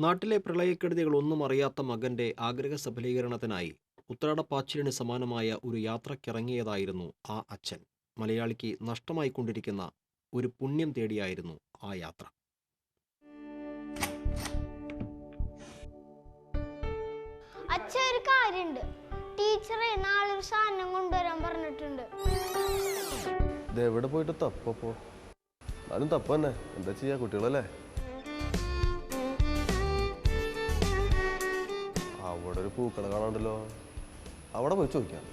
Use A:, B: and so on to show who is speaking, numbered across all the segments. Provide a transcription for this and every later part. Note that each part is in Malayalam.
A: നാട്ടിലെ പ്രളയക്കെടുതികളൊന്നും അറിയാത്ത മകന്റെ ആഗ്രഹ സഫലീകരണത്തിനായി ഉത്രാടപ്പാച്ചിലിന് സമാനമായ ഒരു യാത്രക്കിറങ്ങിയതായിരുന്നു ആ അച്ഛൻ. മലയാളിക്ക് നഷ്ടമായിക്കൊണ്ടിരിക്കുന്ന ഒരു പുണ്യം തേടിയായിരുന്നു ആ യാത്ര.
B: അച്ഛൻ ഒരു കാര്യമുണ്ട്. ടീച്ചറെ നാളെ ഒരു സാധനം കൊണ്ടുവരാൻ പറഞ്ഞിട്ടുണ്ട്.
C: എവിടെ പോയിട്ട് തപ്പപ്പോ? ഞാനും തപ്പ തന്നെ. എന്താ ചെയ്യാ, കുട്ടികളല്ലേ. അവിടെ ഒരു പൂക്കട കാണാണ്ടല്ലോ, അവിടെ പോയി ചോദിക്കാം.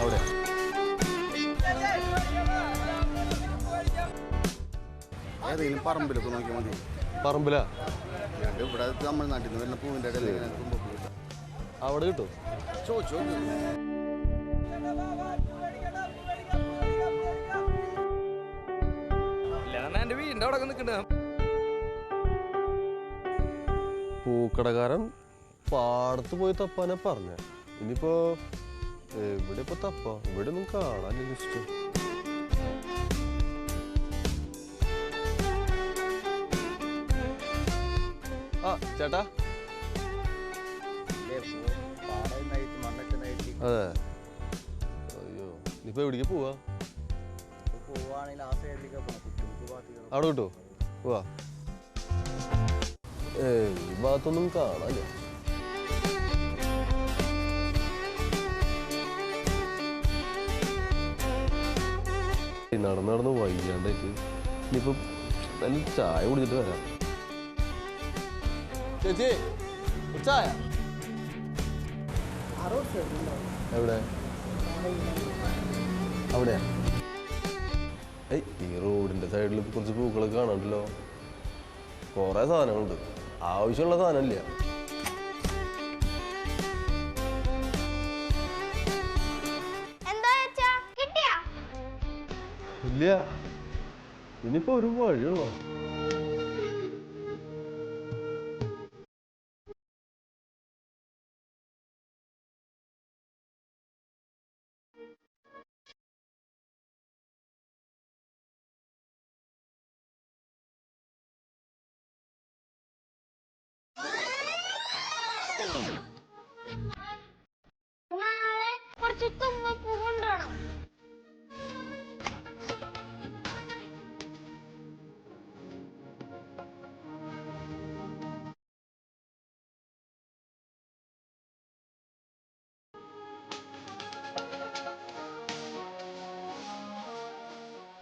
C: അവിടെ
D: ഏതെങ്കിലും പറമ്പിലൊക്കെ നോക്കിയാൽ മതി.
C: പറമ്പിലാ?
D: ഇവിടെ തമിഴ്നാട്ടിൽ നിന്ന് വരുന്ന പൂവിൻ്റെ ഇടയിൽ
C: അവിടെ കിട്ടും.
D: ചോദിച്ചോ.
C: പൂക്കടക്കാരൻ പാടത്ത് പോയി തപ്പാനെ പറഞ്ഞ. ഇനിയിപ്പോ എവിടെ ഇപ്പൊ തപ്പ? ഇവിടെ ഒന്നും കാണാനില്ല. ലിസ്റ്റ് ആ ചേട്ടാ. അതെ. അയ്യോ, ഇനിയിപ്പോ എവിടേക്ക് പോവാ? അവിടെ കിട്ടുമോ? പോവാ. ഈ ഭാഗത്തൊന്നും കാണാനില്ല. നടന്ന് നടന്ന് വയ്യാണ്ടായിട്ട് ഇനിയിപ്പോ നല്ല ചായ കുടിച്ചിട്ട് വരാം. ചേച്ചി, ചായ എവിടെ? അവിടെയാ? ഈ റോഡിന്റെ സൈഡിൽ കുറച്ച് പൂക്കളൊക്കെ കാണാണ്ടല്ലോ. കുറെ സാധനങ്ങളുണ്ട്. ആവശ്യമുള്ള സാധനമില്ല. ഇല്ല. ഇനിയിപ്പോ ഒരു വഴിയുള്ളോ?